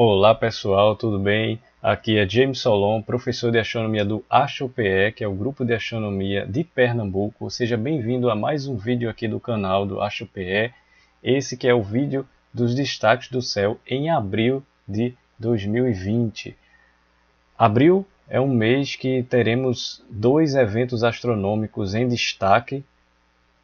Olá pessoal, tudo bem? Aqui é James Solon, professor de astronomia do AstroPE, que é o grupo de astronomia de Pernambuco. Seja bem-vindo a mais um vídeo aqui do canal do AstroPE. Esse que é o vídeo dos destaques do céu em abril de 2020. Abril é um mês que teremos dois eventos astronômicos em destaque.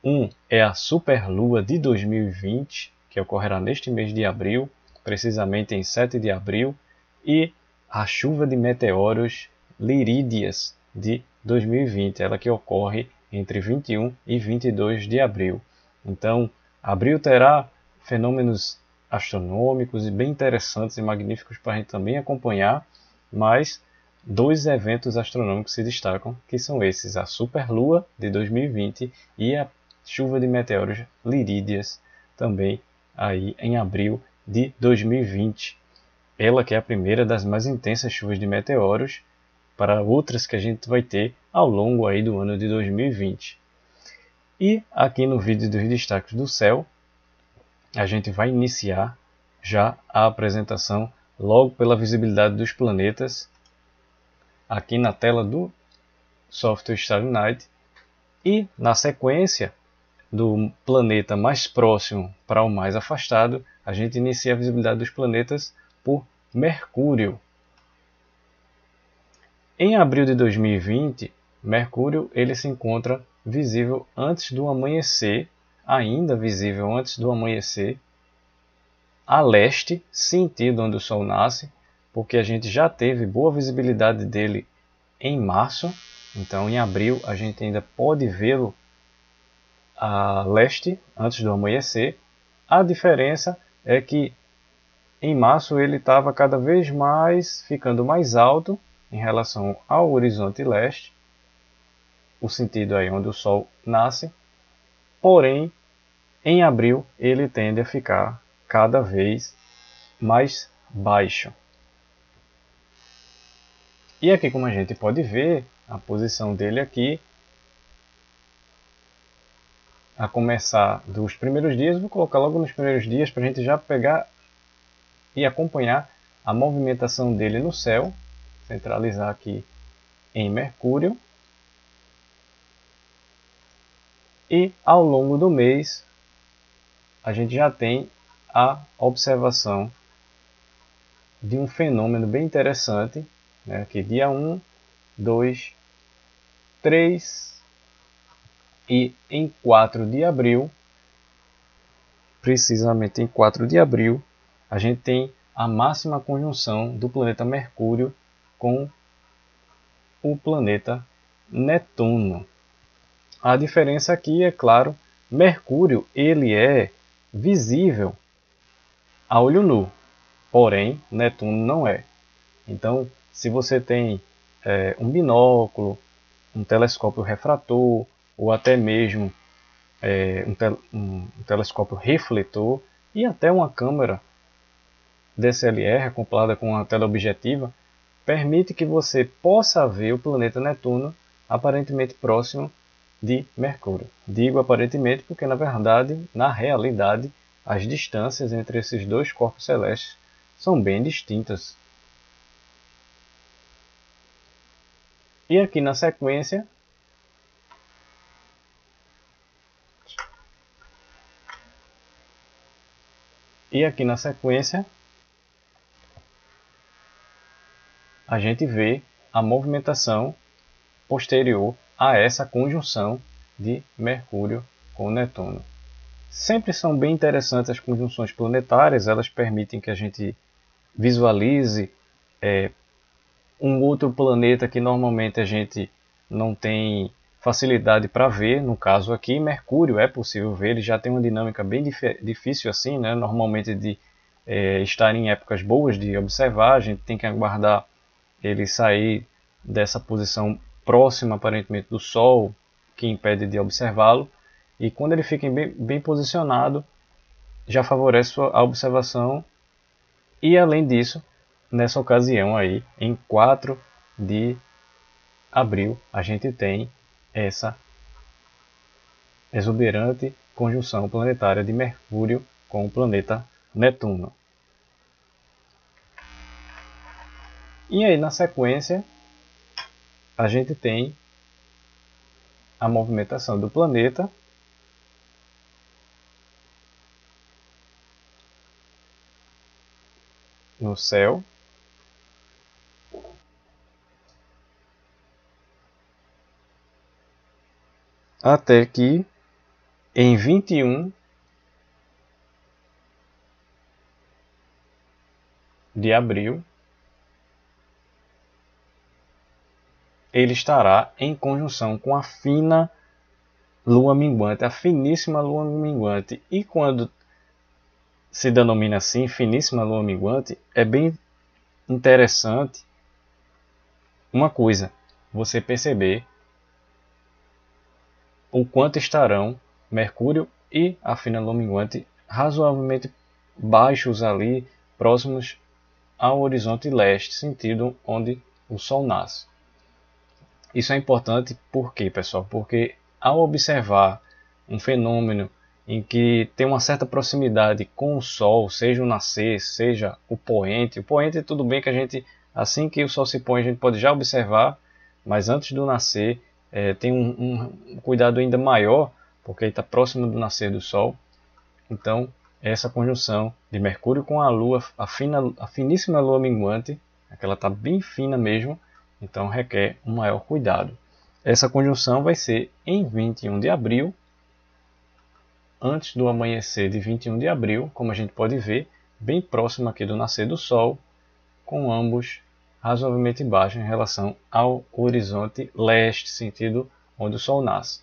Um é a Superlua de 2020, que ocorrerá neste mês de abril, precisamente em 7 de abril, e a chuva de meteoros Lirídias de 2020, ela que ocorre entre 21 e 22 de abril. Então, abril terá fenômenos astronômicos e bem interessantes e magníficos para a gente também acompanhar, mas dois eventos astronômicos se destacam, que são esses, a Superlua de 2020 e a chuva de meteoros Lirídias, também aí em abril de 2020. Ela que é a primeira das mais intensas chuvas de meteoros, para outras que a gente vai ter ao longo aí do ano de 2020. E aqui no vídeo dos destaques do céu, a gente vai iniciar já a apresentação logo pela visibilidade dos planetas, aqui na tela do software Starry Night, e na sequência do planeta mais próximo para o mais afastado, a gente inicia a visibilidade dos planetas por Mercúrio. Em abril de 2020, Mercúrio ele se encontra visível antes do amanhecer, ainda visível antes do amanhecer, a leste, sentido onde o Sol nasce, porque a gente já teve boa visibilidade dele em março, então em abril a gente ainda pode vê-lo a leste antes do amanhecer. A diferença é que em março ele estava cada vez mais ficando mais alto em relação ao horizonte leste, o sentido aí onde o Sol nasce, porém em abril ele tende a ficar cada vez mais baixo. E aqui, como a gente pode ver, a posição dele aqui, a começar dos primeiros dias, vou colocar logo nos primeiros dias para a gente já pegar e acompanhar a movimentação dele no céu, centralizar aqui em Mercúrio. E ao longo do mês a gente já tem a observação de um fenômeno bem interessante, né? Aqui dia 1, 2, 3 e em 4 de abril, precisamente em 4 de abril, a gente tem a máxima conjunção do planeta Mercúrio com o planeta Netuno. A diferença aqui é, claro, Mercúrio ele é visível a olho nu, porém Netuno não é. Então, se você tem um binóculo, um telescópio refrator ou até mesmo um telescópio refletor e até uma câmera DSLR acoplada com uma teleobjetiva, permite que você possa ver o planeta Netuno aparentemente próximo de Mercúrio. Digo aparentemente porque, na verdade, na realidade, as distâncias entre esses dois corpos celestes são bem distintas. E aqui na sequência, a gente vê a movimentação posterior a essa conjunção de Mercúrio com Netuno. Sempre são bem interessantes as conjunções planetárias, elas permitem que a gente visualize um outro planeta que normalmente a gente não tem facilidade para ver. No caso aqui, Mercúrio é possível ver, ele já tem uma dinâmica bem difícil assim, né? Normalmente de estar em épocas boas de observar, a gente tem que aguardar ele sair dessa posição próxima aparentemente do Sol, que impede de observá-lo, e quando ele fica bem posicionado, já favorece a observação. E além disso, nessa ocasião aí, em 4 de abril, a gente tem essa exuberante conjunção planetária de Mercúrio com o planeta Netuno. E aí na sequência a gente tem a movimentação do planeta no céu, até que em 21 de abril ele estará em conjunção com a fina lua minguante, a finíssima lua minguante. E quando se denomina assim, finíssima lua minguante, é bem interessante uma coisa, você perceber o quanto estarão Mercúrio e a fina lua minguante razoavelmente baixos ali, próximos ao horizonte leste, sentido onde o Sol nasce. Isso é importante por quê, pessoal? Porque ao observar um fenômeno em que tem uma certa proximidade com o Sol, seja o nascer, seja o poente tudo bem que a gente, assim que o Sol se põe, a gente pode já observar, mas antes do nascer tem um cuidado ainda maior, porque ele está próximo do nascer do Sol. Então, essa conjunção de Mercúrio com a Lua, a finíssima Lua minguante, ela está bem fina mesmo, então requer um maior cuidado. Essa conjunção vai ser em 21 de abril, antes do amanhecer de 21 de abril, como a gente pode ver, bem próximo aqui do nascer do Sol, com ambos razoavelmente baixos em relação ao horizonte leste, sentido onde o Sol nasce.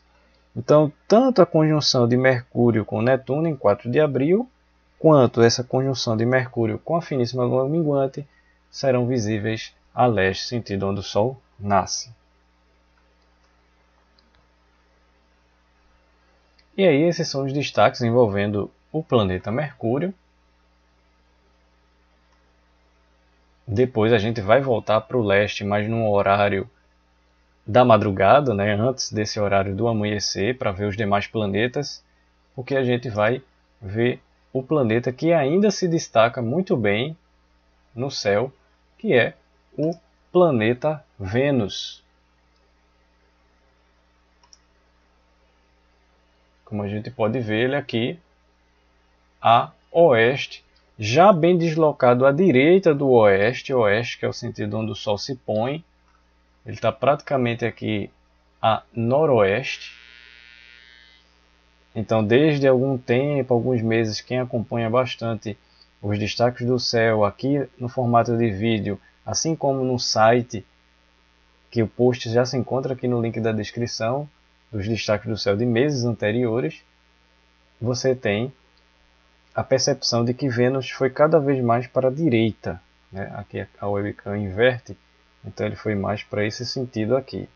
Então, tanto a conjunção de Mercúrio com Netuno em 4 de abril, quanto essa conjunção de Mercúrio com a finíssima Lua minguante serão visíveis a leste, sentido onde o Sol nasce. E aí esses são os destaques envolvendo o planeta Mercúrio. Depois a gente vai voltar para o leste, mas num horário da madrugada, né, antes desse horário do amanhecer, para ver os demais planetas, porque a gente vai ver o planeta que ainda se destaca muito bem no céu, que é o planeta Vênus. Como a gente pode ver ele aqui a oeste, já bem deslocado à direita do oeste, oeste que é o sentido onde o Sol se põe. Ele está praticamente aqui a noroeste. Então, desde algum tempo, alguns meses, quem acompanha bastante os destaques do céu aqui no formato de vídeo, assim como no site, que o post já se encontra aqui no link da descrição, dos destaques do céu de meses anteriores, você tem a percepção de que Vênus foi cada vez mais para a direita, né? Aqui a webcam inverte, então ele foi mais para esse sentido aqui,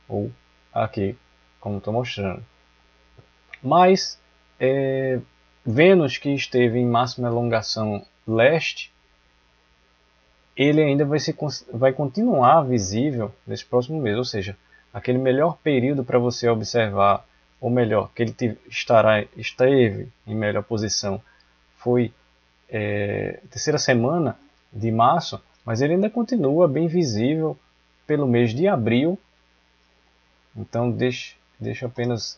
ou aqui, como estou mostrando. Mas Vênus, que esteve em máxima elongação leste, ele ainda vai continuar visível nesse próximo mês, ou seja, aquele melhor período para você observar, ou melhor, que ele esteve em melhor posição, foi terceira semana de março, mas ele ainda continua bem visível pelo mês de abril. Então deixa eu apenas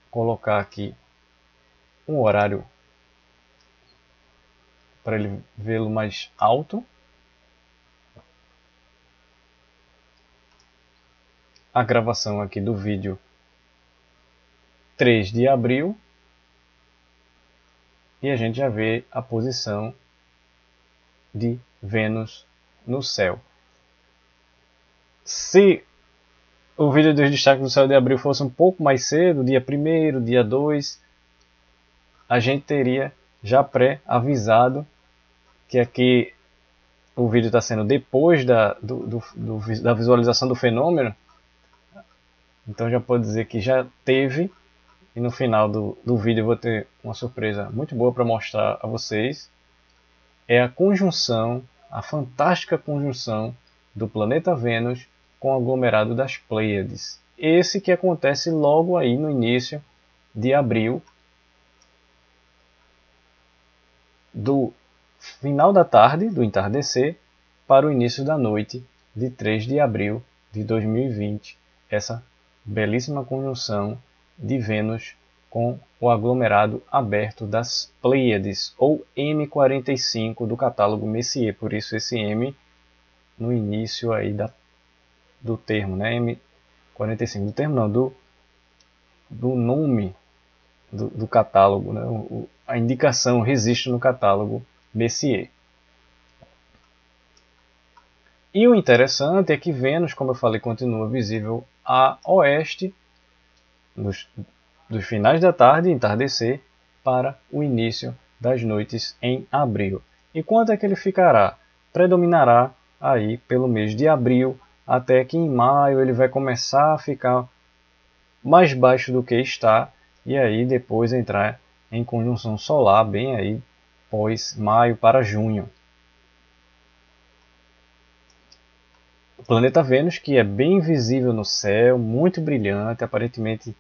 colocar aqui um horário para ele vê-lo mais alto. A gravação aqui do vídeo 3 de abril. E a gente já vê a posição de Vênus no céu. Se o vídeo dos destaques do céu de abril fosse um pouco mais cedo, dia 1º, dia 2, a gente teria já pré-avisado que aqui o vídeo está sendo depois da visualização do fenômeno. Então já pode dizer que já teve. E no final do vídeo eu vou ter uma surpresa muito boa para mostrar a vocês. É a conjunção, a fantástica conjunção do planeta Vênus com o aglomerado das Pleiades. Esse que acontece logo aí no início de abril, do final da tarde, do entardecer, para o início da noite de 3 de abril de 2020, essa belíssima conjunção de Vênus com o aglomerado aberto das Pleiades, ou M45 do catálogo Messier, por isso esse M no início aí do termo, né? M45, do termo não, do nome do catálogo, né? A indicação resiste no catálogo Messier. E o interessante é que Vênus, como eu falei, continua visível a oeste dos finais da tarde, entardecer, para o início das noites em abril. E quanto é que ele ficará? Predominará aí pelo mês de abril, até que em maio ele vai começar a ficar mais baixo do que está, e aí depois entrar em conjunção solar, bem aí pós maio para junho. O planeta Vênus, que é bem visível no céu, muito brilhante, aparentemente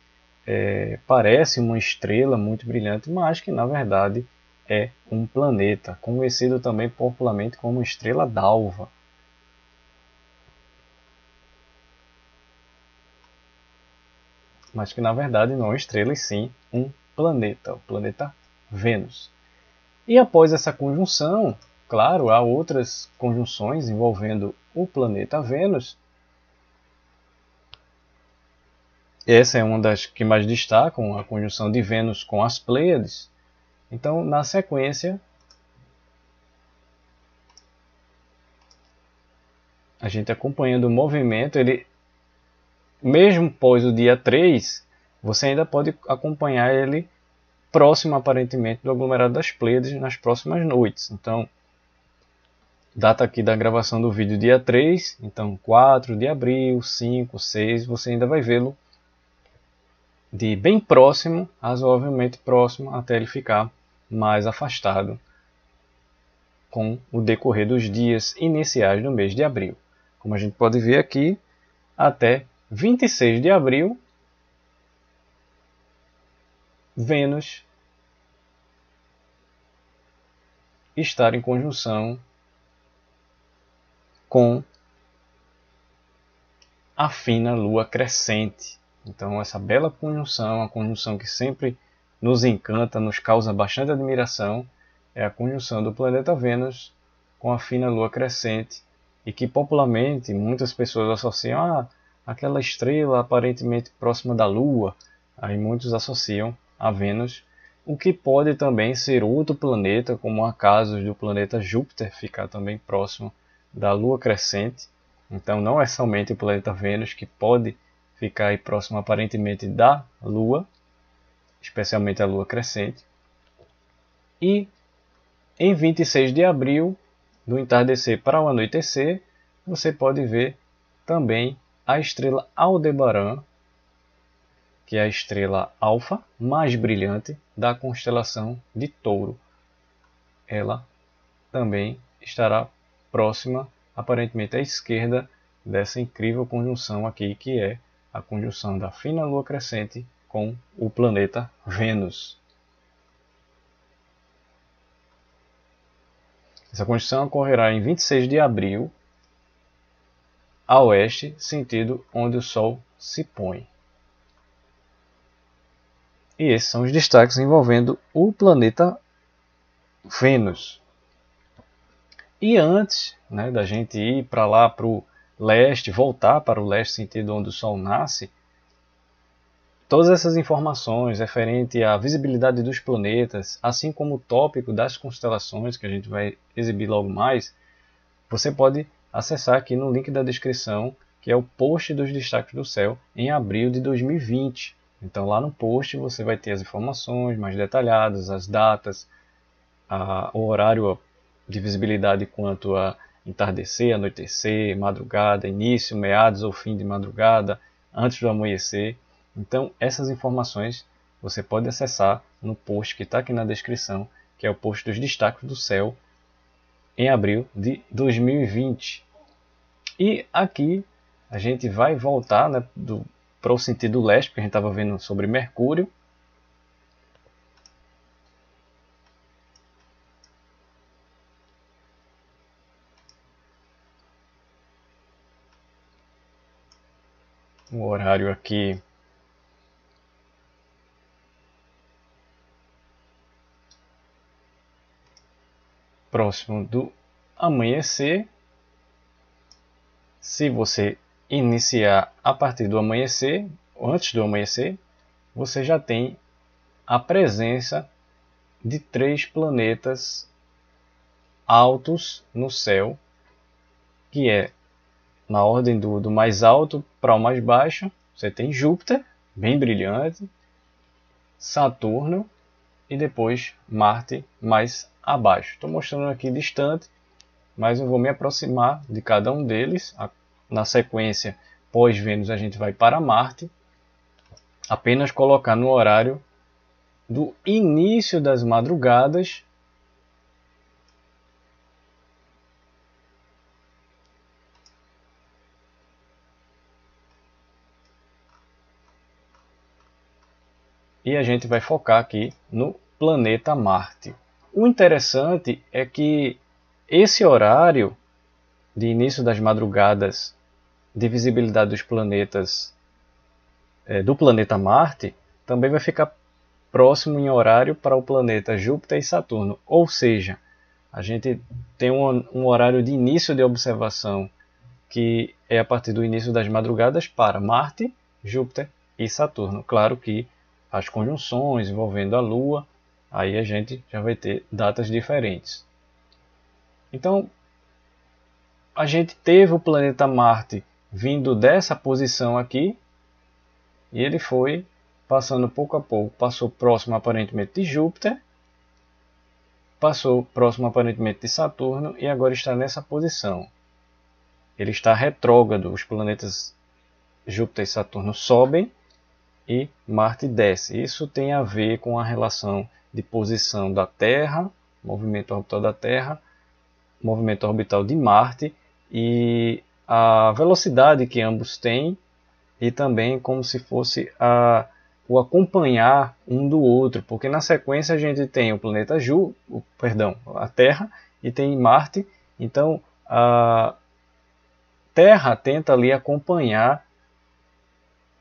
parece uma estrela muito brilhante, mas que na verdade é um planeta, conhecido também popularmente como estrela d'alva. Mas que na verdade não é uma estrela e sim um planeta, o planeta Vênus. E após essa conjunção, claro, há outras conjunções envolvendo o planeta Vênus. Essa é uma das que mais destacam, a conjunção de Vênus com as Pleiades. Então, na sequência, a gente acompanhando o movimento, ele, mesmo após o dia 3, você ainda pode acompanhar ele próximo, aparentemente, do aglomerado das Pleiades nas próximas noites. Então, data aqui da gravação do vídeo dia 3, então 4 de abril, 5, 6, você ainda vai vê-lo de bem próximo, razoavelmente próximo, até ele ficar mais afastado com o decorrer dos dias iniciais do mês de abril. Como a gente pode ver aqui, até 26 de abril, Vênus estar em conjunção com a fina lua crescente. Então essa bela conjunção, a conjunção que sempre nos encanta, nos causa bastante admiração, é a conjunção do planeta Vênus com a fina lua crescente, e que popularmente muitas pessoas associam aquela estrela aparentemente próxima da Lua. Aí muitos associam a Vênus, o que pode também ser outro planeta, como há casos do planeta Júpiter ficar também próximo da Lua crescente. Então não é somente o planeta Vênus que pode ficar aí próximo aparentemente da Lua, especialmente a Lua crescente. E em 26 de abril, do entardecer para o anoitecer, você pode ver também a estrela Aldebaran, que é a estrela alfa mais brilhante da constelação de Touro. Ela também estará próxima, aparentemente à esquerda, dessa incrível conjunção aqui, que é a conjunção da fina lua crescente com o planeta Vênus. Essa conjunção ocorrerá em 26 de abril, a oeste, sentido onde o Sol se põe. E esses são os destaques envolvendo o planeta Vênus. E antes, né, da gente ir para lá para o leste, voltar para o leste, sentido onde o Sol nasce, todas essas informações referentes à visibilidade dos planetas, assim como o tópico das constelações, que a gente vai exibir logo mais, você pode acessar aqui no link da descrição, que é o post dos destaques do céu em abril de 2020. Então lá no post você vai ter as informações mais detalhadas, as datas, o horário de visibilidade quanto a entardecer, anoitecer, madrugada, início, meados ou fim de madrugada, antes do amanhecer. Então essas informações você pode acessar no post que está aqui na descrição, que é o post dos destaques do céu em abril de 2020. E aqui a gente vai voltar, né, para o sentido leste, porque a gente estava vendo sobre Mercúrio. o horário aqui próximo do amanhecer. Se você iniciar a partir do amanhecer, ou antes do amanhecer, você já tem a presença de 3 planetas altos no céu, que é na ordem do mais alto para o mais baixo. Você tem Júpiter, bem brilhante, Saturno e depois Marte mais abaixo. Estou mostrando aqui distante, mas eu vou me aproximar de cada um deles. Na sequência, pós-Vênus, a gente vai para Marte. Apenas colocar no horário do início das madrugadas. E a gente vai focar aqui no planeta Marte. O interessante é que esse horário de início das madrugadas de visibilidade dos planetas do planeta Marte também vai ficar próximo em horário para o planeta Júpiter e Saturno. Ou seja, a gente tem um horário de início de observação que é a partir do início das madrugadas para Marte, Júpiter e Saturno. Claro que as conjunções envolvendo a Lua, aí a gente já vai ter datas diferentes. Então, a gente teve o planeta Marte vindo dessa posição aqui, e ele foi passando pouco a pouco, passou próximo aparentemente de Júpiter, passou próximo aparentemente de Saturno e agora está nessa posição. Ele está retrógrado, os planetas Júpiter e Saturno sobem e Marte desce. Isso tem a ver com a relação de posição da Terra, movimento orbital da Terra, movimento orbital de Marte e a velocidade que ambos têm, e também como se fosse o acompanhar um do outro, porque na sequência a gente tem o planeta a Terra, e tem Marte. Então a Terra tenta ali acompanhar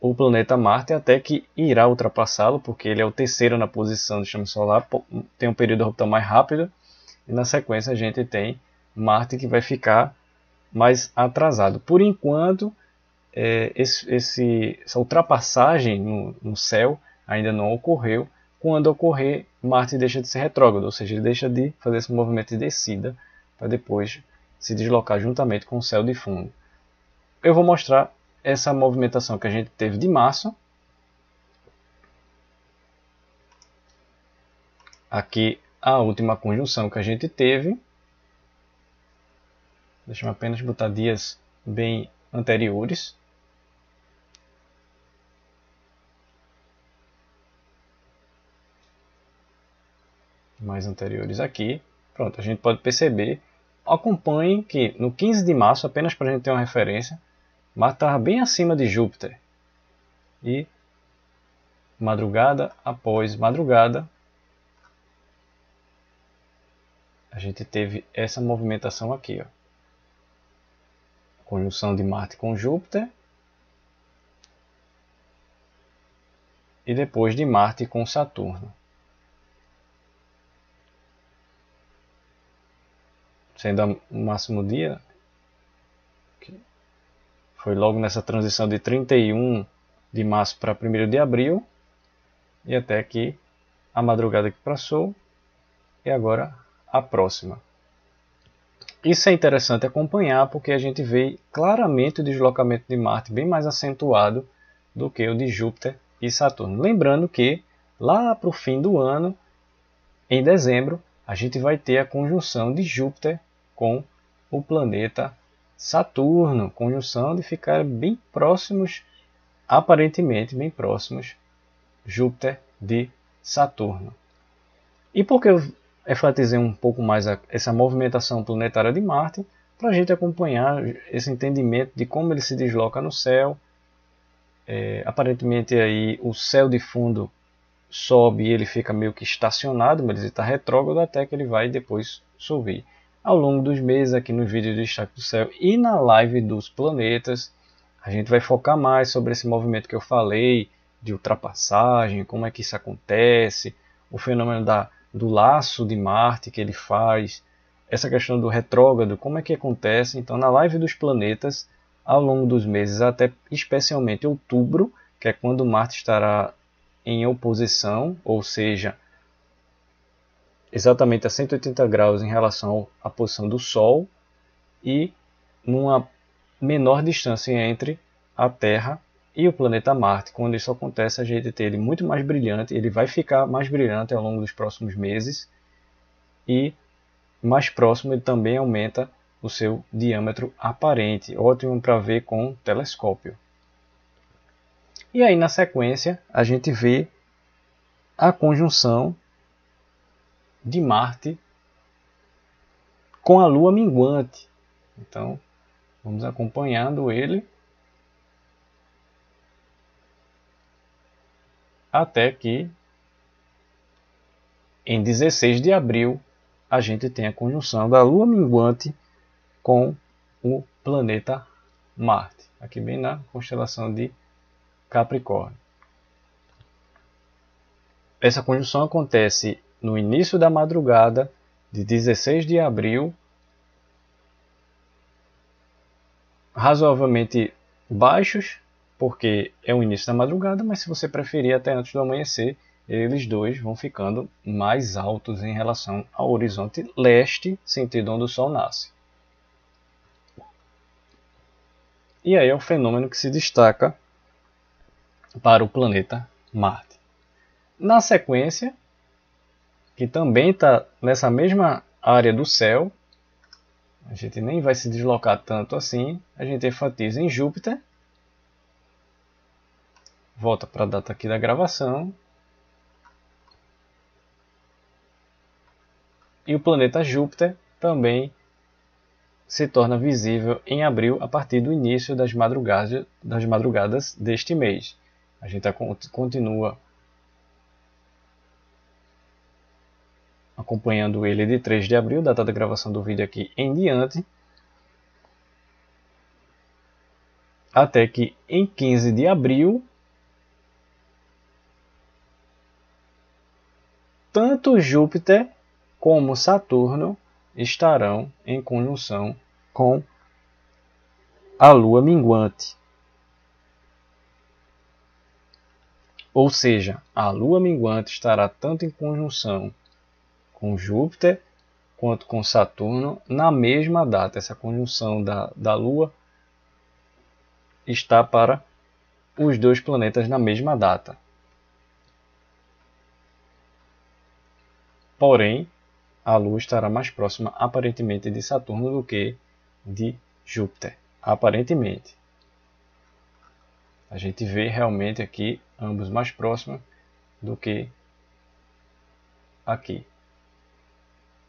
o planeta Marte até que irá ultrapassá-lo, porque ele é o terceiro na posição do sistema solar, tem um período orbital mais rápido, e na sequência a gente tem Marte que vai ficar mais atrasado. Por enquanto, essa ultrapassagem no céu ainda não ocorreu. Quando ocorrer, Marte deixa de ser retrógrado, ou seja, ele deixa de fazer esse movimento de descida para depois se deslocar juntamente com o céu de fundo. Eu vou mostrar essa movimentação que a gente teve de março. Aqui a última conjunção que a gente teve. Deixa eu apenas botar dias bem anteriores. Mais anteriores aqui. Pronto, a gente pode perceber. Acompanhem que no 15 de março, apenas para a gente ter uma referência, Marte estava bem acima de Júpiter. E madrugada após madrugada, a gente teve essa movimentação aqui. Ó. Conjunção de Marte com Júpiter. E depois de Marte com Saturno. Sendo o máximo dia, foi logo nessa transição de 31 de março para 1º de abril, e até que a madrugada que passou, e agora a próxima. Isso é interessante acompanhar, porque a gente vê claramente o deslocamento de Marte bem mais acentuado do que o de Júpiter e Saturno. Lembrando que lá para o fim do ano, em dezembro, a gente vai ter a conjunção de Júpiter com o planeta Saturno, conjunção de ficar bem próximos, aparentemente bem próximos, Júpiter de Saturno. E por que eu enfatizei um pouco mais essa movimentação planetária de Marte? Para a gente acompanhar esse entendimento de como ele se desloca no céu. Aparentemente aí o céu de fundo sobe e ele fica meio que estacionado, mas ele está retrógrado até que ele vai depois subir. Ao longo dos meses, aqui no vídeo do Destaque do Céu e na live dos planetas, A gente vai focar mais sobre esse movimento que eu falei, de ultrapassagem, como é que isso acontece, o fenômeno do laço de Marte que ele faz, essa questão do retrógrado, como é que acontece. Então, na live dos planetas, ao longo dos meses, até especialmente outubro, que é quando Marte estará em oposição, ou seja, exatamente a 180 graus em relação à posição do Sol e numa menor distância entre a Terra e o planeta Marte. Quando isso acontece, a gente tem ele muito mais brilhante, ele vai ficar mais brilhante ao longo dos próximos meses e mais próximo ele também aumenta o seu diâmetro aparente, ótimo para ver com telescópio. E aí na sequência a gente vê a conjunção de Marte com a Lua minguante. Então vamos acompanhando ele até que em 16 de abril a gente tem a conjunção da Lua minguante com o planeta Marte, aqui bem na constelação de Capricórnio. Essa conjunção acontece no início da madrugada de 16 de abril, razoavelmente baixos, porque é o início da madrugada, mas se você preferir até antes do amanhecer, eles dois vão ficando mais altos em relação ao horizonte leste, sentido onde o Sol nasce. E aí é o fenômeno que se destaca para o planeta Marte. Na sequência, que também está nessa mesma área do céu, a gente nem vai se deslocar tanto assim, a gente enfatiza em Júpiter. Volta para a data aqui da gravação. E o planeta Júpiter também se torna visível em abril a partir do início das madrugadas deste mês. A gente continua acompanhando ele de 3 de abril, data da gravação do vídeo aqui em diante, até que em 15 de abril, tanto Júpiter como Saturno estarão em conjunção com a Lua minguante. Ou seja, a Lua minguante estará tanto em conjunção com Júpiter quanto com Saturno na mesma data. Essa conjunção da Lua está para os dois planetas na mesma data. Porém, a Lua estará mais próxima aparentemente de Saturno do que de Júpiter. Aparentemente. A gente vê realmente aqui ambos mais próximos do que aqui.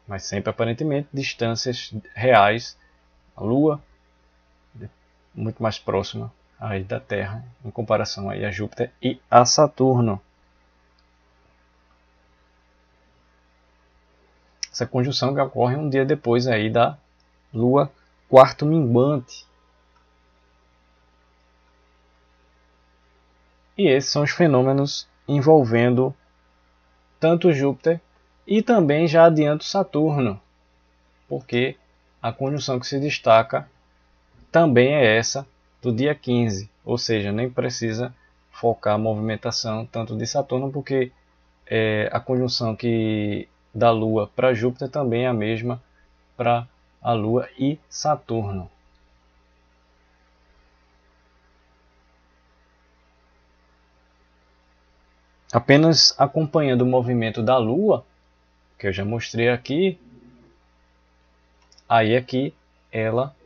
Mas sempre aparentemente distâncias reais. A Lua muito mais próxima aí da Terra em comparação aí a Júpiter e a Saturno. Essa conjunção que ocorre um dia depois aí da Lua quarto minguante. E esses são os fenômenos envolvendo tanto Júpiter e também já adianto Saturno, porque a conjunção que se destaca também é essa do dia 15, ou seja, nem precisa focar a movimentação tanto de Saturno, porque a conjunção que da Lua para Júpiter também é a mesma para a Lua e Saturno. Apenas acompanhando o movimento da Lua, que eu já mostrei aqui, aí é que ela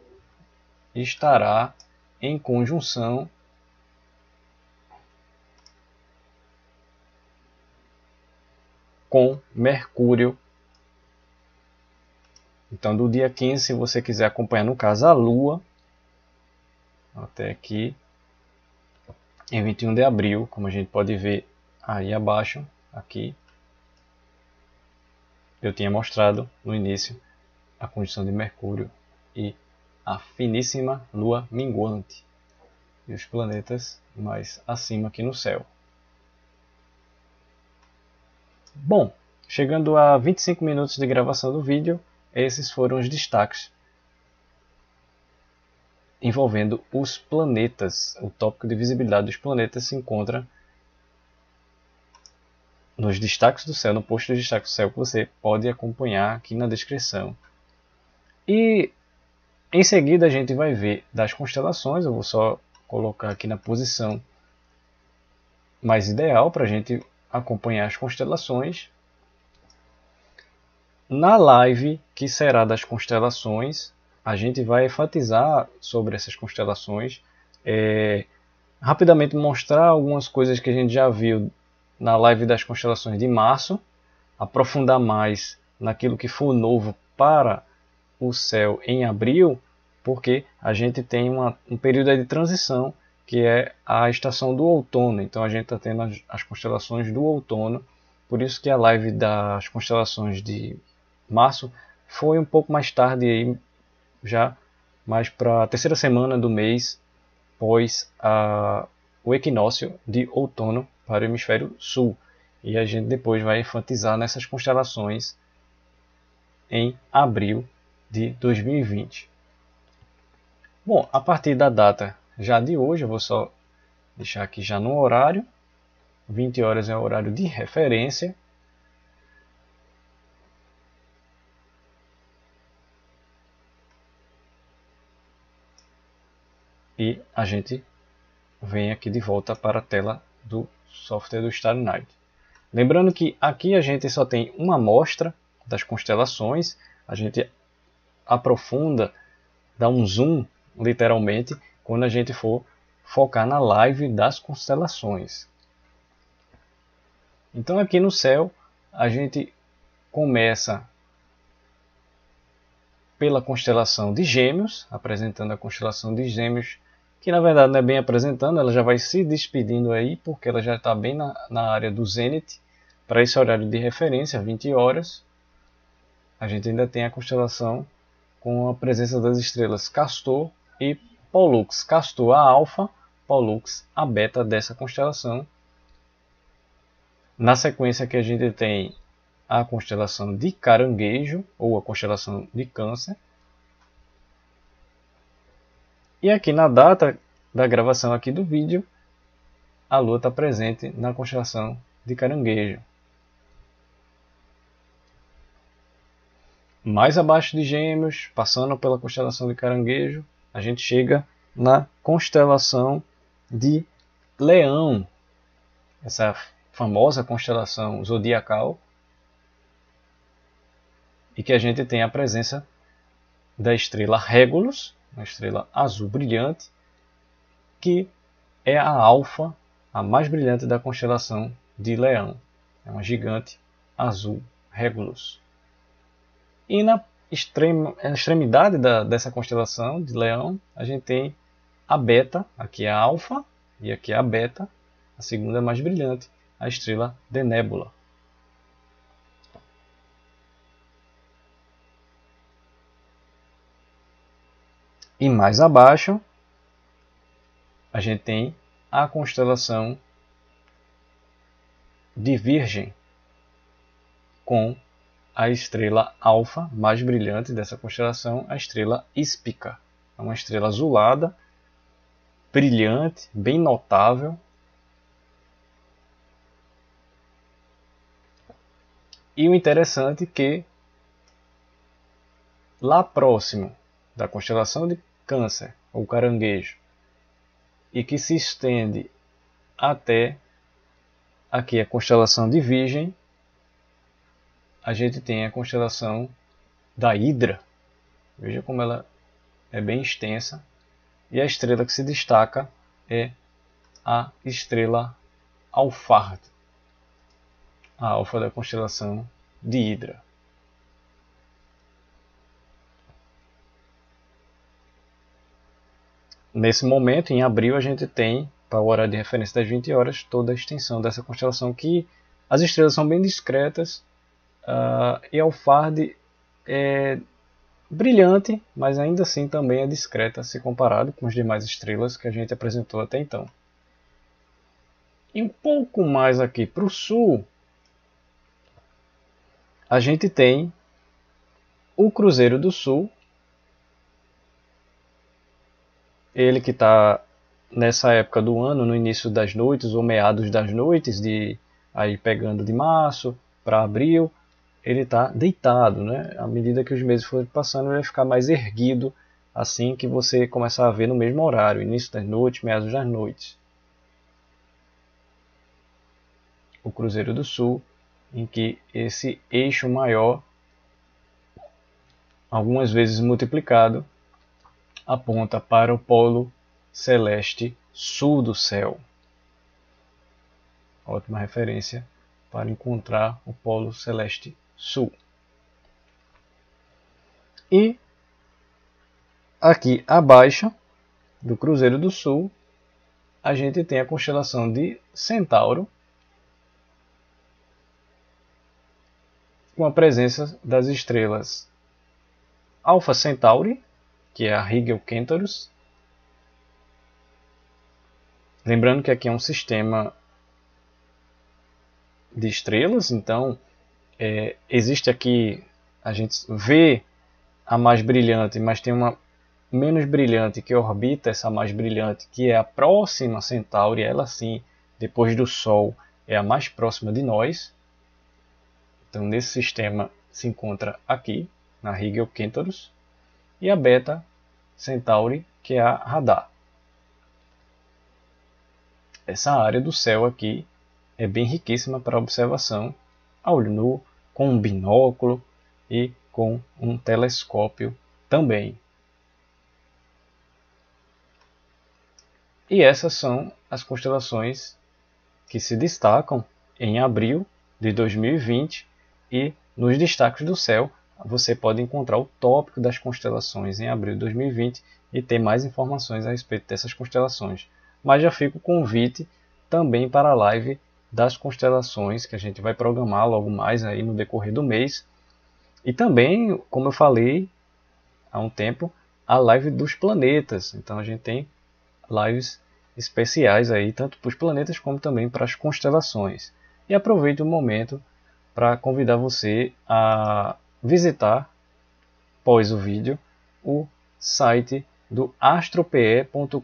estará em conjunção com Mercúrio. Então, do dia 15, se você quiser acompanhar, no caso, a Lua, até aqui, em 21 de abril, como a gente pode ver aí abaixo, aqui, eu tinha mostrado no início a conjunção de Mercúrio e a finíssima Lua minguante. e os planetas mais acima aqui no céu. Bom, chegando a 25 minutos de gravação do vídeo, esses foram os destaques envolvendo os planetas. O tópico de visibilidade dos planetas se encontra nos destaques do céu, no post de destaques do céu, que você pode acompanhar aqui na descrição. E em seguida a gente vai ver das constelações. Eu vou só colocar aqui na posição mais ideal para a gente acompanhar as constelações. Na live que será das constelações, a gente vai enfatizar sobre essas constelações, rapidamente mostrar algumas coisas que a gente já viu na live das constelações de março, aprofundar mais naquilo que for novo para o céu em abril, porque a gente tem um período de transição, que é a estação do outono. Então a gente está tendo as constelações do outono, por isso que a live das constelações de março foi um pouco mais tarde, aí, já mais para a terceira semana do mês, pós o equinócio de outono para o hemisfério sul. E a gente depois vai enfatizar nessas constelações em abril de 2020. Bom, a partir da data já de hoje, eu vou só deixar aqui já no horário. 20 horas é o horário de referência. E a gente vem aqui de volta para a tela do software do Starry Night. Lembrando que aqui a gente só tem uma amostra das constelações. A gente aprofunda, dá um zoom literalmente quando a gente for focar na live das constelações. Então aqui no céu a gente começa pela constelação de Gêmeos, apresentando a constelação de Gêmeos, que na verdade não é bem apresentando, ela já vai se despedindo aí, porque ela já está bem na área do zênite, para esse horário de referência, 20 horas. A gente ainda tem a constelação com a presença das estrelas Castor e Pollux. Castor a alfa, Pollux a beta dessa constelação. Na sequência que a gente tem a constelação de Caranguejo, ou a constelação de Câncer. E aqui na data da gravação aqui do vídeo, a Lua está presente na constelação de Caranguejo. Mais abaixo de Gêmeos, passando pela constelação de Caranguejo, a gente chega na constelação de Leão. Essa famosa constelação zodiacal. E que a gente tem a presença da estrela Régulus, uma estrela azul brilhante, que é a alfa, a mais brilhante da constelação de Leão. É uma gigante azul Régulus. E na extremidade dessa constelação de Leão, a gente tem a beta, aqui é a alfa e aqui é a beta, a segunda mais brilhante, a estrela Denébula. E mais abaixo, a gente tem a constelação de Virgem, com a estrela alfa mais brilhante dessa constelação, a estrela Íspica. É uma estrela azulada, brilhante, bem notável. E o interessante é que lá próximo da constelação de Câncer, ou Caranguejo, e que se estende até aqui a constelação de Virgem, a gente tem a constelação da Hidra. Veja como ela é bem extensa. E a estrela que se destaca é a estrela Alphard, a alfa da constelação de Hidra. Nesse momento, em abril, a gente tem, para o horário de referência das 20 horas, toda a extensão dessa constelação, que as estrelas são bem discretas, e Alphard brilhante, mas ainda assim também é discreta se comparado com as demais estrelas que a gente apresentou até então. E um pouco mais aqui para o sul, a gente tem o Cruzeiro do Sul, ele que está nessa época do ano, no início das noites ou meados das noites, aí pegando de março para abril, ele está deitado, né? À medida que os meses forem passando, ele vai ficar mais erguido, assim que você começar a ver no mesmo horário, início das noites, meados das noites. O Cruzeiro do Sul, em que esse eixo maior, algumas vezes multiplicado, aponta para o polo celeste sul do céu. Ótima referência para encontrar o polo celeste sul. E aqui abaixo do Cruzeiro do Sul, a gente tem a constelação de Centauro, com a presença das estrelas Alpha Centauri, que é a Rigel-Kentaurus. Lembrando que aqui é um sistema de estrelas, então existe aqui, a gente vê a mais brilhante, mas tem uma menos brilhante que orbita essa mais brilhante, que é a próxima Centauri, ela sim, depois do Sol, é a mais próxima de nós. Então nesse sistema se encontra aqui, na Rigel-Kentaurus, e a Beta Centauri, que é a Radar. Essa área do céu aqui é bem riquíssima para observação a olho nu, com um binóculo e com um telescópio também. E essas são as constelações que se destacam em abril de 2020, e nos destaques do céu você pode encontrar o tópico das constelações em abril de 2020 e ter mais informações a respeito dessas constelações. Mas já fica o convite também para a live das constelações, que a gente vai programar logo mais aí no decorrer do mês. E também, como eu falei há um tempo, a live dos planetas. Então a gente tem lives especiais aí, tanto para os planetas como também para as constelações. E aproveito o momento para convidar você a visitar, após o vídeo, o site do astrope.com.br.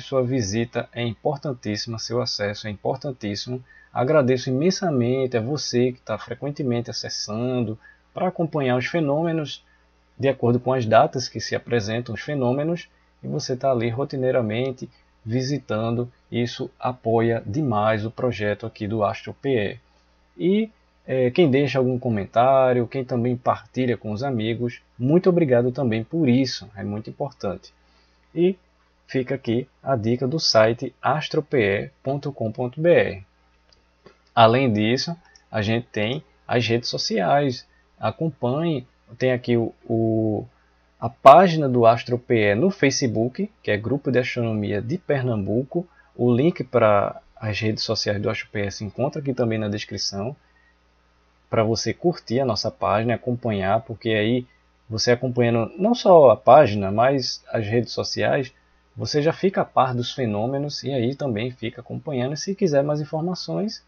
Sua visita é importantíssima, seu acesso é importantíssimo. Agradeço imensamente a você que está frequentemente acessando para acompanhar os fenômenos de acordo com as datas que se apresentam os fenômenos, e você está ali rotineiramente visitando. Isso apoia demais o projeto aqui do AstroPE. E quem deixa algum comentário, quem também partilha com os amigos, muito obrigado também por isso, é muito importante. E fica aqui a dica do site astrope.com.br. Além disso, a gente tem as redes sociais. Acompanhe, tem aqui a página do AstroPE no Facebook, que é Grupo de Astronomia de Pernambuco. O link para as redes sociais do AstroPE se encontra aqui também na descrição, para você curtir a nossa página e acompanhar, porque aí você acompanhando não só a página, mas as redes sociais, você já fica a par dos fenômenos e aí também fica acompanhando. E se quiser mais informações,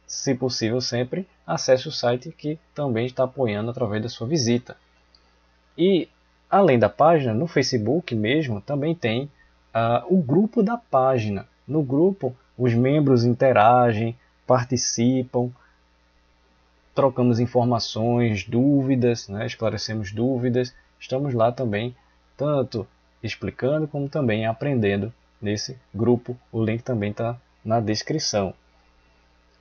se possível sempre, acesse o site que também está apoiando através da sua visita. E além da página, no Facebook mesmo, também tem o grupo da página. No grupo, os membros interagem, participam, trocamos informações, dúvidas, né? Esclarecemos dúvidas. Estamos lá também, tanto explicando como também aprendendo nesse grupo. O link também está na descrição.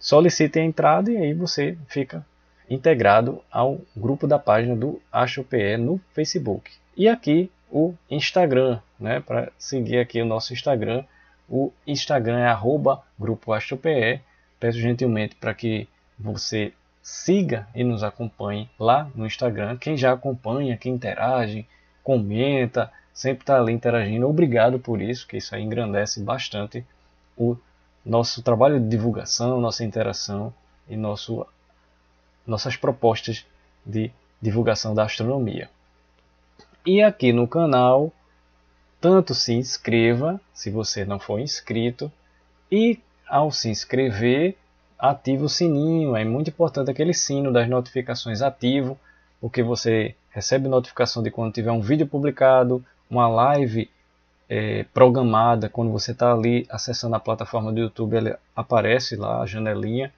Solicite a entrada e aí você fica integrado ao grupo da página do AstroPE no Facebook. E aqui o Instagram, né? Para seguir aqui o nosso Instagram, o Instagram é @grupoastrope. Peço gentilmente para que você siga e nos acompanhe lá no Instagram. Quem já acompanha, quem interage, comenta, sempre está ali interagindo. Obrigado por isso, que isso aí engrandece bastante o nosso trabalho de divulgação, nossa interação e nossas propostas de divulgação da astronomia. E aqui no canal, tanto se inscreva, se você não for inscrito, e ao se inscrever, ative o sininho. É muito importante aquele sino das notificações ativo, porque você recebe notificação de quando tiver um vídeo publicado, uma live programada. Quando você está ali acessando a plataforma do YouTube, ele aparece lá a janelinha.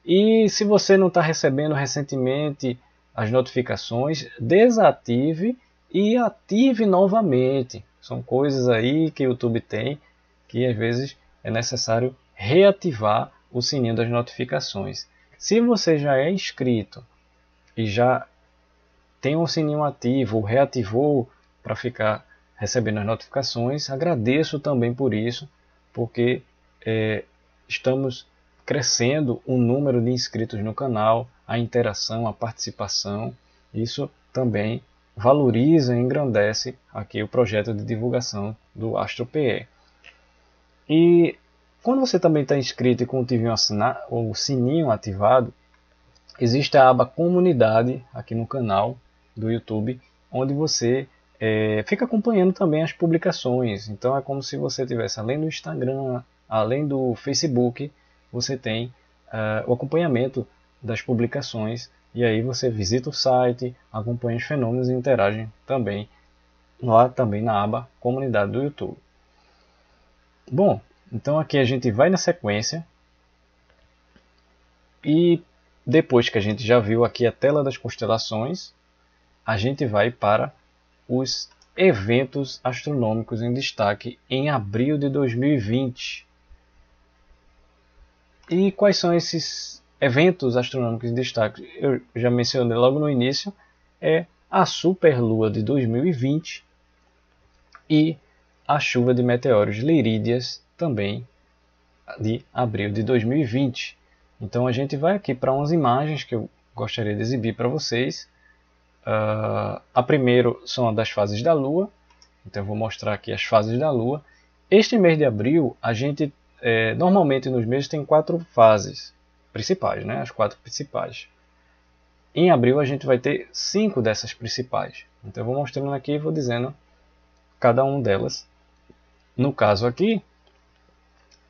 E se você não está recebendo recentemente as notificações, desative e ative novamente. São coisas aí que o YouTube tem, que às vezes é necessário reativar o sininho das notificações. Se você já é inscrito e já tem um sininho ativo ou reativou para ficar recebendo as notificações, agradeço também por isso, porque estamos crescendo o número de inscritos no canal, a interação, a participação. Isso também valoriza e engrandece aqui o projeto de divulgação do AstroPE. E quando você também está inscrito e com o sininho ativado, existe a aba Comunidade aqui no canal do YouTube, onde você fica acompanhando também as publicações. Então é como se você tivesse, além do Instagram, além do Facebook, você tem o acompanhamento das publicações, e aí você visita o site, acompanha os fenômenos e interage também lá também na aba Comunidade do YouTube. Bom, então aqui a gente vai na sequência, e depois que a gente já viu aqui a tela das constelações, a gente vai para os eventos astronômicos em destaque em abril de 2020. E quais são esses eventos astronômicos em destaque? Eu já mencionei logo no início, é a superlua de 2020 e a chuva de meteoros Lirídeas, também de abril de 2020. Então a gente vai aqui para umas imagens que eu gostaria de exibir para vocês. A primeira são as das fases da Lua. Então eu vou mostrar aqui as fases da Lua. Este mês de abril, a gente normalmente nos meses tem 4 fases principais, né? As 4 principais. Em abril a gente vai ter 5 dessas principais. Então eu vou mostrando aqui e vou dizendo cada uma delas. No caso aqui,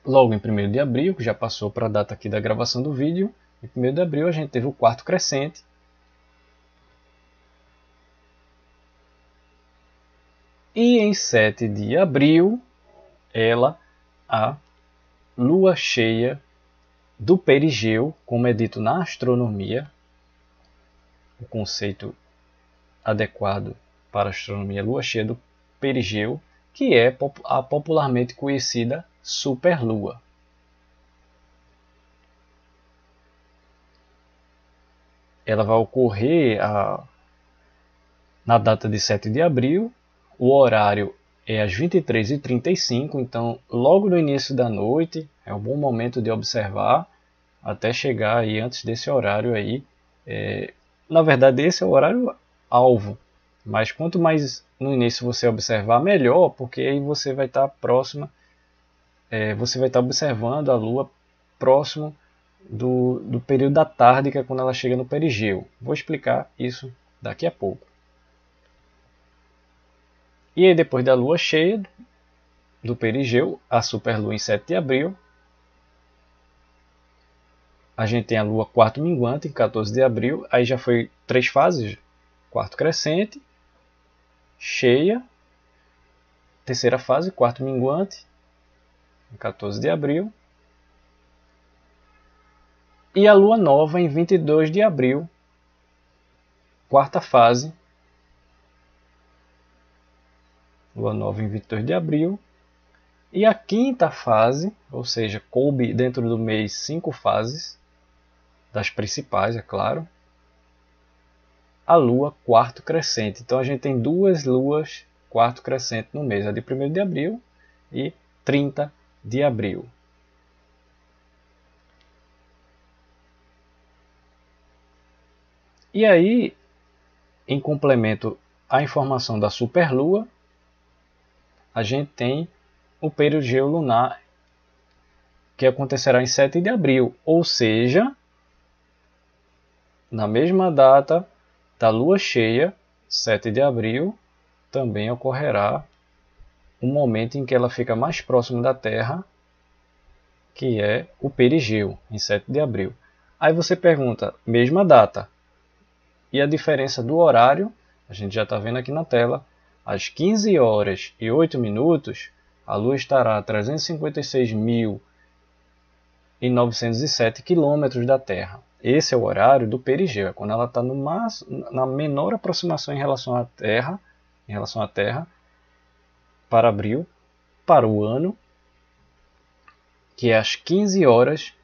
logo em 1º de abril, que já passou para a data aqui da gravação do vídeo, em 1º de abril a gente teve o quarto crescente. E em 7 de abril, a lua cheia do perigeu, como é dito na astronomia, o conceito adequado para a astronomia, lua cheia do perigeu, que é a popularmente conhecida superlua. Ela vai ocorrer na data de 7 de abril, o horário é às 23h35, então logo no início da noite é um bom momento de observar, até chegar aí antes desse horário aí. Na verdade esse é o horário alvo, mas quanto mais no início você observar, melhor, porque aí você vai estar próxima, você vai estar observando a Lua próximo do período da tarde, que é quando ela chega no perigeu. Vou explicar isso daqui a pouco. E aí depois da lua cheia do perigeu, a superlua em 7 de abril, a gente tem a lua quarto minguante em 14 de abril, aí já foi 3 fases, quarto crescente, cheia, terceira fase, quarto minguante, em 14 de abril, e a lua nova em 22 de abril, quarta fase, lua nova em 22 de abril, e a quinta fase, ou seja, coube dentro do mês 5 fases, das principais, é claro, a lua quarto crescente. Então a gente tem 2 luas quarto crescente no mês, a de 1º de abril e 30 de abril. E aí, em complemento à informação da superlua, a gente tem o perigeu lunar, que acontecerá em 7 de abril, ou seja, na mesma data da lua cheia, 7 de abril, também ocorrerá o momento em que ela fica mais próximo da Terra, que é o perigeu, em 7 de abril. Aí você pergunta, mesma data, e a diferença do horário, a gente já está vendo aqui na tela, às 15 horas e 8 minutos, a Lua estará a 356.907 quilômetros da Terra. Esse é o horário do perigeu, é quando ela está na menor aproximação em relação à Terra, para abril, para o ano, que é às 15 horas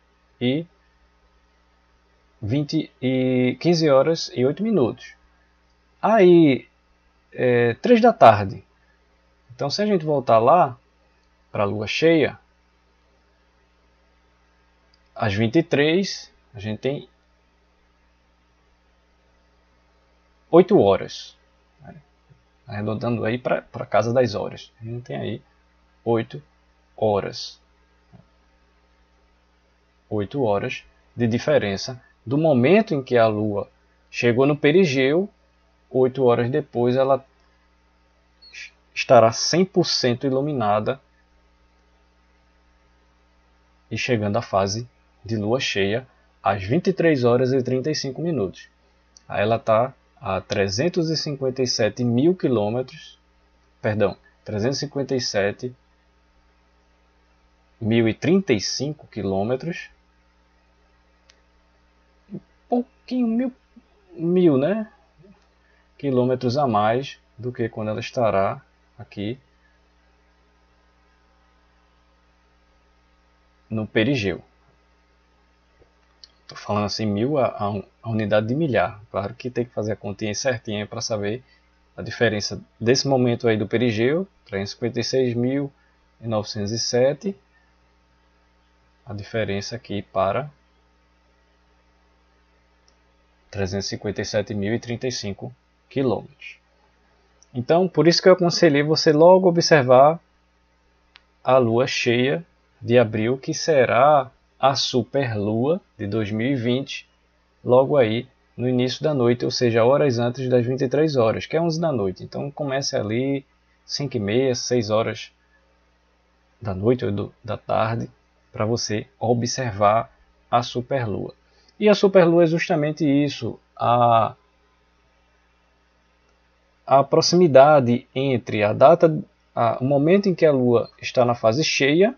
e 15 horas e 8 minutos. Aí, 3 da tarde. Então, se a gente voltar lá para a lua cheia, às 23, a gente tem 8 horas. Arredondando aí para a casa das horas. A gente tem aí 8 horas. 8 horas de diferença do momento em que a Lua chegou no perigeu. 8 horas depois ela estará 100% iluminada e chegando à fase de lua cheia às 23 horas e 35 minutos. Aí ela está a 357 mil quilômetros, perdão, 357.035 quilômetros, um pouquinho, mil, né? Quilômetros a mais do que quando ela estará aqui no perigeu. Estou falando assim, mil a unidade de milhar. Claro que tem que fazer a continha certinha para saber a diferença desse momento aí do perigeu, 356.907, a diferença aqui para 357.035 quilômetros. Então, por isso que eu aconselhei você logo observar a lua cheia de abril, que será a superlua de 2020, logo aí no início da noite, ou seja, horas antes das 23 horas, que é 11 da noite. Então comece ali 5h30, 6 horas da noite ou da tarde, para você observar a superlua. E a superlua é justamente isso, a proximidade entre o momento em que a Lua está na fase cheia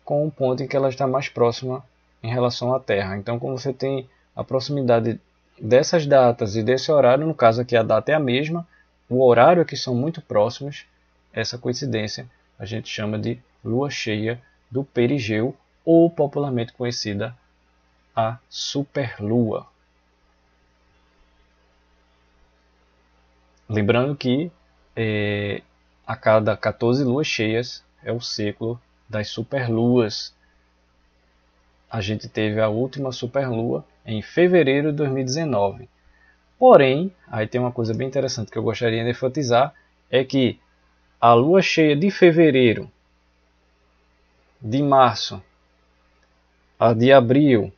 com o ponto em que ela está mais próxima em relação à Terra. Então, como você tem a proximidade dessas datas e desse horário, no caso aqui a data é a mesma, o horário aqui são muito próximos, essa coincidência a gente chama de Lua cheia do perigeu, ou popularmente conhecida a superlua. Lembrando que a cada 14 luas cheias é o ciclo das superluas. A gente teve a última superlua em fevereiro de 2019. Porém, aí tem uma coisa bem interessante que eu gostaria de enfatizar, é que a lua cheia de fevereiro, de março, a de abril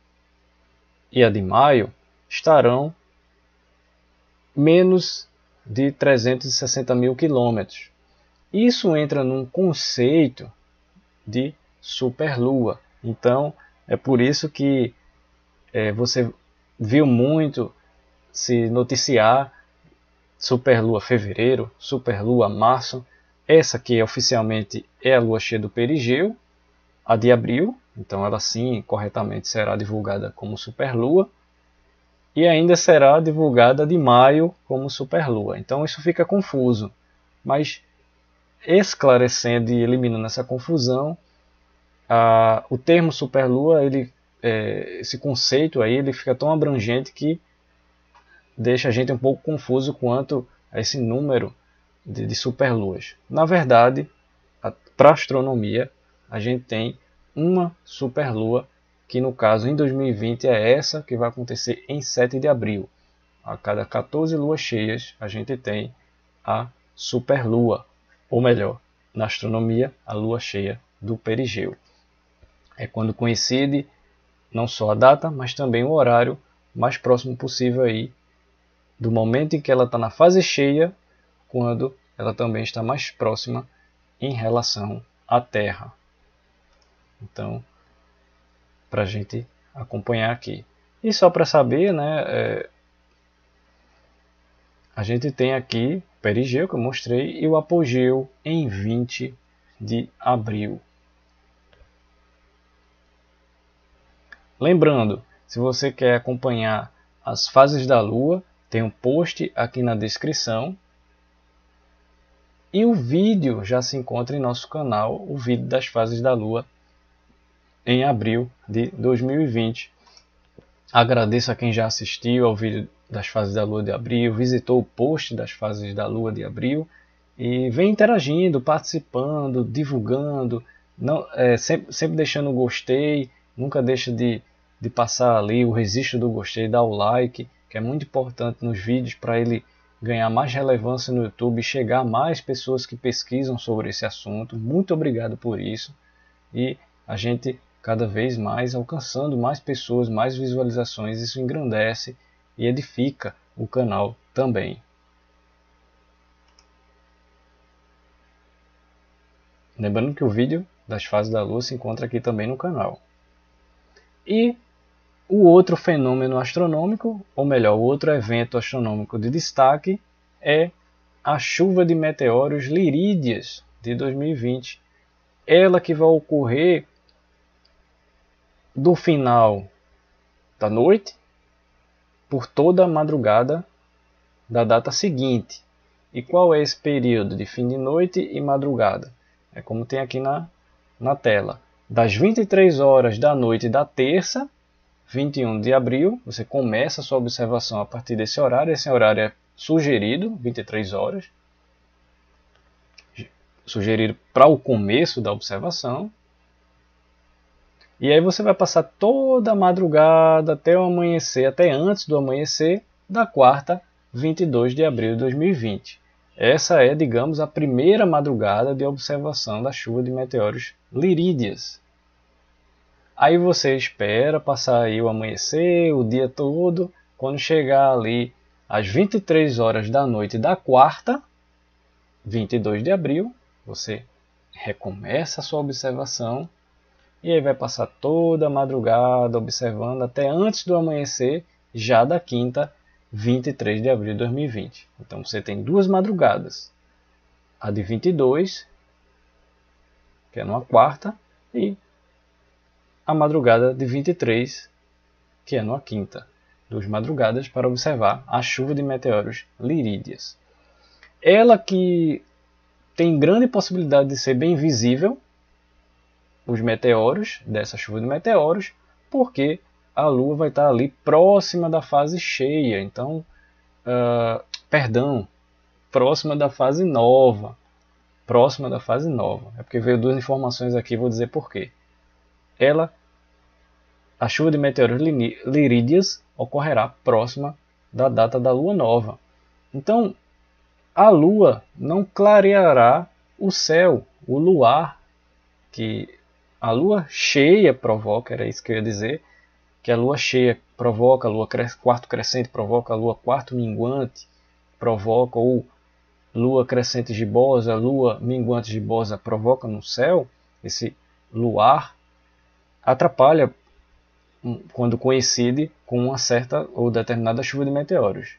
e a de maio estarão menos de 360 mil quilômetros. Isso entra num conceito de superlua. Então, é por isso que você viu muito se noticiar superlua fevereiro, superlua março. Essa que oficialmente é a lua cheia do perigeu, a de abril, então ela sim, corretamente será divulgada como superlua, e ainda será divulgada de maio como superlua. Então isso fica confuso, mas esclarecendo e eliminando essa confusão, o termo superlua, esse conceito aí, ele fica tão abrangente que deixa a gente um pouco confuso quanto a esse número de superluas. Na verdade, para a astronomia, a gente tem uma superlua, que no caso em 2020 é essa que vai acontecer em 7 de abril. A cada 14 luas cheias a gente tem a superlua, ou melhor, na astronomia, a lua cheia do perigeu. É quando coincide não só a data, mas também o horário mais próximo possível aí do momento em que ela está na fase cheia, quando ela também está mais próxima em relação à Terra. Então, para a gente acompanhar aqui. E só para saber, né, a gente tem aqui o perigeu, que eu mostrei, e o apogeu em 20 de abril. Lembrando, se você quer acompanhar as fases da Lua, tem um post aqui na descrição. E o vídeo já se encontra em nosso canal, o vídeo das fases da Lua em abril de 2020. Agradeço a quem já assistiu ao vídeo das fases da Lua de abril, visitou o post das fases da Lua de abril e vem interagindo, participando, divulgando, não, sempre deixando o gostei, nunca deixa de passar ali o registro do gostei, dar o like, que é muito importante nos vídeos para ele ganhar mais relevância no YouTube e chegar a mais pessoas que pesquisam sobre esse assunto. Muito obrigado por isso. E a gente cada vez mais alcançando mais pessoas, mais visualizações, isso engrandece e edifica o canal também. Lembrando que o vídeo das fases da Lua se encontra aqui também no canal. E o outro fenômeno astronômico, ou melhor, o outro evento astronômico de destaque é a chuva de meteoros Lirídeas de 2020. Ela que vai ocorrer do final da noite por toda a madrugada da data seguinte. E qual é esse período de fim de noite e madrugada? É como tem aqui na tela. Das 23 horas da noite da terça, 21 de abril, você começa a sua observação a partir desse horário. Esse horário é sugerido, 23 horas. Sugerido para o começo da observação. E aí você vai passar toda a madrugada até o amanhecer, até antes do amanhecer da quarta, 22 de abril de 2020. Essa é, digamos, a primeira madrugada de observação da chuva de meteoros Lirídeas. Aí você espera passar aí o amanhecer, o dia todo. Quando chegar ali às 23 horas da noite da quarta, 22 de abril, você recomeça a sua observação. E aí vai passar toda a madrugada observando até antes do amanhecer, já da quinta, 23 de abril de 2020. Então você tem duas madrugadas. A de 22, que é numa quarta, e a madrugada de 23, que é numa quinta. Duas madrugadas para observar a chuva de meteoros Lirídeas. Ela que tem grande possibilidade de ser bem visível, os meteoros, dessa chuva de meteoros, porque a Lua vai estar ali próxima da fase cheia, então, próxima da fase nova. Próxima da fase nova. É porque veio duas informações aqui, vou dizer por quê. A chuva de meteoros Lirídeas ocorrerá próxima da data da Lua nova. Então, a Lua não clareará o céu, o luar, que a Lua cheia provoca, era isso que eu ia dizer, que a Lua cheia provoca, a Lua quarto crescente provoca, a Lua quarto minguante provoca, ou Lua crescente gibosa, Lua minguante gibosa provoca no céu, esse luar atrapalha quando coincide com uma certa ou determinada chuva de meteoros.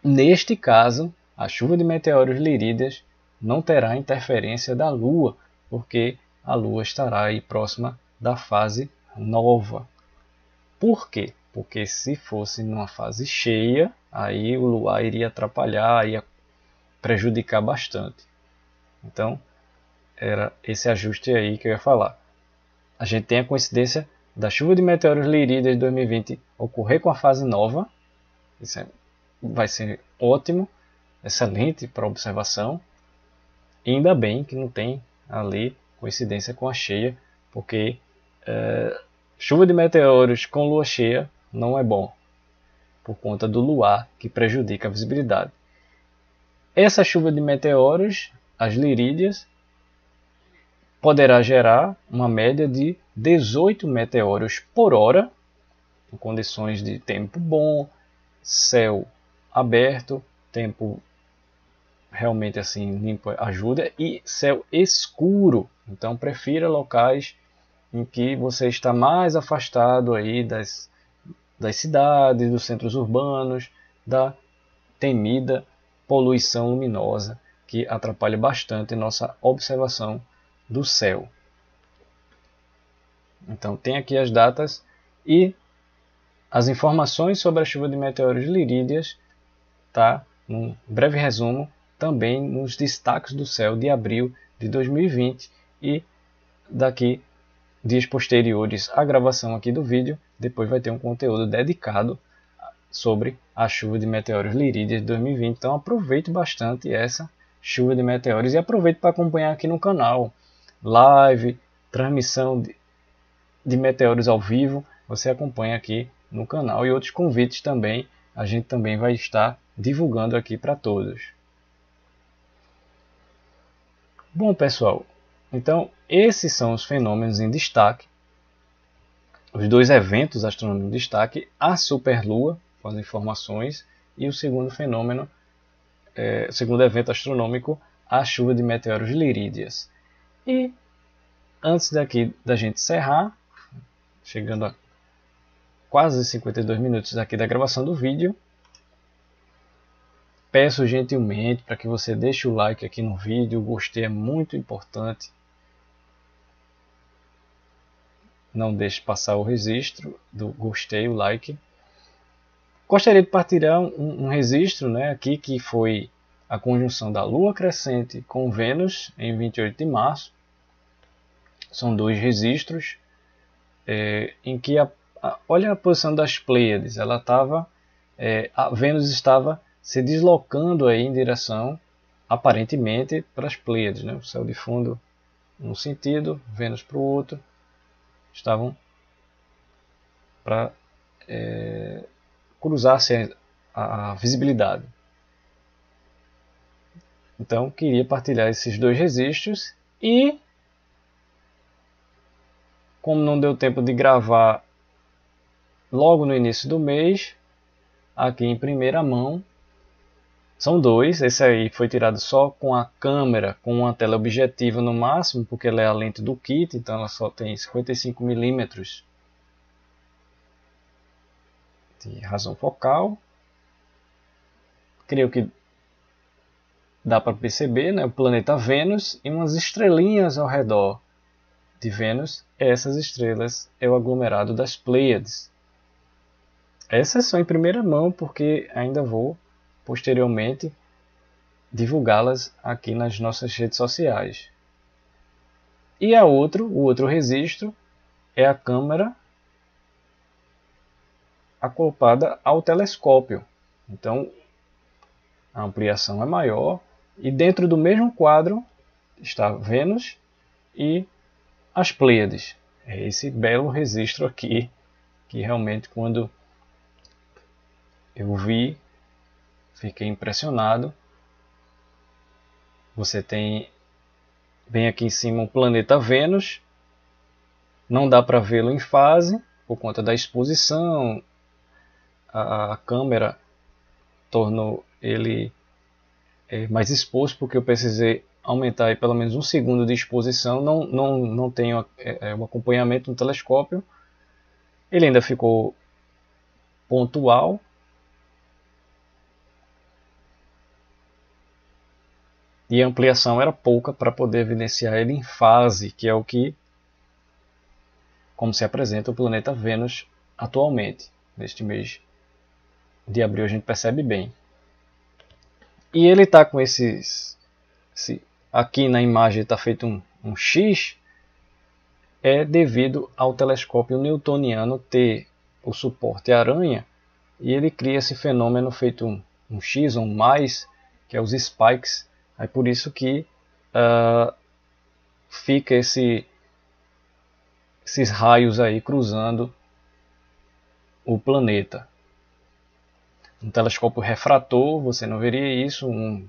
Neste caso, a chuva de meteoros Lirídeas não terá interferência da Lua, porque a Lua estará aí próxima da fase nova. Por quê? Porque se fosse numa fase cheia, aí o luar iria atrapalhar, ia prejudicar bastante. Então, era esse ajuste aí que eu ia falar. A gente tem a coincidência da chuva de meteoros Lirídeas de 2020 ocorrer com a fase nova. Isso vai ser ótimo, excelente para observação. E ainda bem que não tem ali coincidência com a cheia, porque chuva de meteoros com lua cheia não é bom, por conta do luar que prejudica a visibilidade. Essa chuva de meteoros, as Lirídeas, poderá gerar uma média de 18 meteoros por hora, em condições de tempo bom, céu aberto, tempo realmente assim limpo ajuda, e céu escuro. Então prefira locais em que você está mais afastado aí das cidades, dos centros urbanos, da temida poluição luminosa que atrapalha bastante nossa observação do céu. Então tem aqui as datas e as informações sobre a chuva de meteoros Lirídeas, tá? Um breve resumo também nos destaques do céu de abril de 2020 e daqui dias posteriores à gravação aqui do vídeo, depois vai ter um conteúdo dedicado sobre a chuva de meteoros Lirídeas de 2020. Então aproveite bastante essa chuva de meteoros e aproveite para acompanhar aqui no canal. Live, transmissão de meteoros ao vivo, você acompanha aqui no canal, e outros convites também, a gente também vai estar divulgando aqui para todos. Bom pessoal, então esses são os fenômenos em destaque, os dois eventos astronômicos em destaque, a superlua, com as informações, e o segundo fenômeno, segundo evento astronômico, a chuva de meteoros Lirídeas. E antes daqui da gente encerrar, chegando a quase 52 minutos aqui da gravação do vídeo, peço gentilmente para que você deixe o like aqui no vídeo, o gostei é muito importante. Não deixe passar o registro do gostei, o like. Gostaria de partilhar um registro, né, aqui, que foi a conjunção da Lua crescente com Vênus em 28 de março. São dois registros em que olha a posição das Pleiades. Ela estava, a Vênus estava se deslocando aí em direção, aparentemente, para as Pleiades, né? O céu de fundo num sentido, Vênus para o outro, estavam para cruzar-se a visibilidade. Então queria partilhar esses dois registros, e como não deu tempo de gravar logo no início do mês, aqui em primeira mão, são dois. Esse aí foi tirado só com a câmera, com uma tela objetiva no máximo, porque ela é a lente do kit, então ela só tem 55 mm de razão focal. Creio que dá para perceber, né, o planeta Vênus e umas estrelinhas ao redor de Vênus. Essas estrelas é o aglomerado das Pleiades. Essas são em primeira mão, porque ainda vou posteriormente divulgá-las aqui nas nossas redes sociais. E o outro registro é a câmera acoplada ao telescópio. Então a ampliação é maior, e dentro do mesmo quadro está Vênus e as Pleiades. É esse belo registro aqui, que realmente, quando eu vi, fiquei impressionado. Você tem bem aqui em cima o planeta Vênus. Não dá para vê-lo em fase por conta da exposição. A câmera tornou ele mais exposto, porque eu precisei aumentar aí pelo menos 1 segundo de exposição. Não tenho um acompanhamento no telescópio. Ele ainda ficou pontual. E a ampliação era pouca para poder evidenciar ele em fase, que é o que, como se apresenta o planeta Vênus atualmente. Neste mês de abril a gente percebe bem. E ele está com aqui na imagem está feito um X, é devido ao telescópio newtoniano ter o suporte aranha, e ele cria esse fenômeno feito um X, um mais, que é os spikes. É por isso que fica esses raios aí cruzando o planeta. Um telescópio refrator, você não veria isso. Um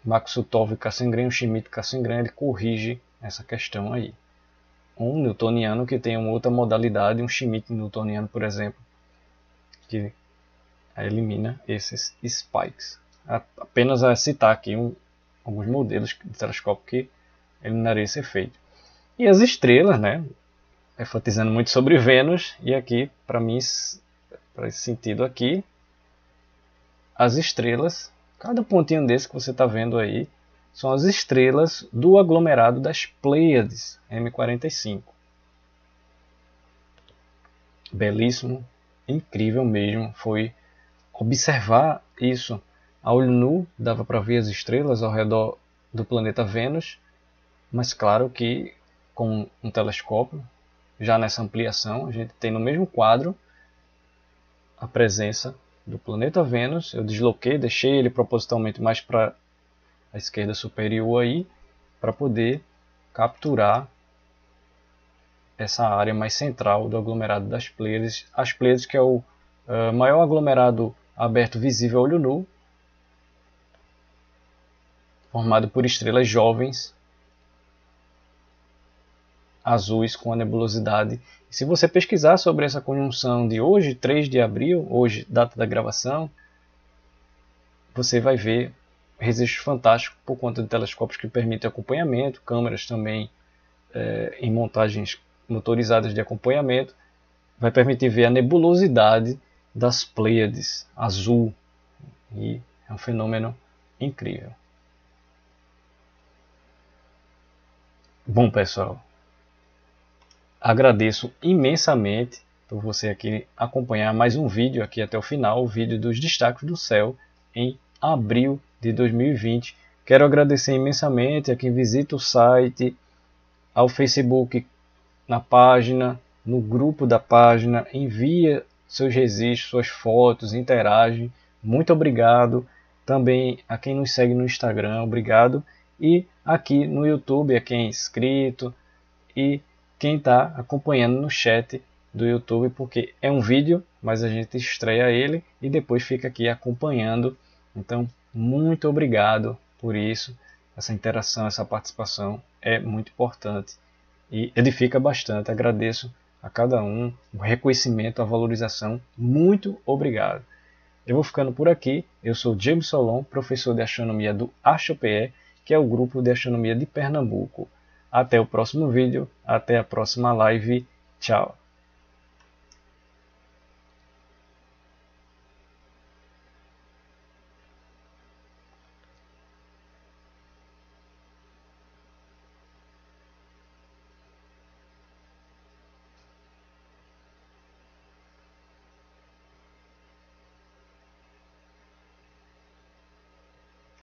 Maksutov Cassegrain, um Schmidt Cassegrain, ele corrige essa questão aí. Um newtoniano que tem uma outra modalidade, um Schmidt newtoniano, por exemplo, que elimina esses spikes. apenas a citar aqui alguns modelos de telescópio que eliminaria esse efeito. E as estrelas, né, enfatizando muito sobre Vênus, e aqui, para mim, para esse sentido aqui, as estrelas, cada pontinho desse que você está vendo aí, são as estrelas do aglomerado das Pleiades, M45. Belíssimo, incrível mesmo, foi observar isso a olho nu, dava para ver as estrelas ao redor do planeta Vênus, mas claro que com um telescópio, já nessa ampliação, a gente tem no mesmo quadro a presença do planeta Vênus. Eu desloquei, deixei ele propositalmente mais para a esquerda superior aí, para poder capturar essa área mais central do aglomerado das Pleiades. As Pleiades, que é o maior aglomerado aberto visível a olho nu, formado por estrelas jovens azuis com a nebulosidade. E se você pesquisar sobre essa conjunção de hoje, 3 de abril, hoje, data da gravação, você vai ver registros fantásticos por conta de telescópios que permitem acompanhamento, câmeras também em montagens motorizadas de acompanhamento, vai permitir ver a nebulosidade das Pleiades azul, e é um fenômeno incrível. Bom, pessoal, agradeço imensamente por você aqui acompanhar mais um vídeo aqui até o final, o vídeo dos destaques do céu em abril de 2020. Quero agradecer imensamente a quem visita o site, ao Facebook, na página, no grupo da página, envia seus registros, suas fotos, interage. Muito obrigado. Também a quem nos segue no Instagram, obrigado. E aqui no YouTube, a quem é inscrito e quem está acompanhando no chat do YouTube, porque é um vídeo, mas a gente estreia ele e depois fica aqui acompanhando. Então, muito obrigado por isso. Essa interação, essa participação é muito importante e edifica bastante. Agradeço a cada um o reconhecimento, a valorização. Muito obrigado. Eu vou ficando por aqui. Eu sou James Solon, professor de astronomia do AstroPE, que é o grupo de astronomia de Pernambuco. Até o próximo vídeo, até a próxima live. Tchau!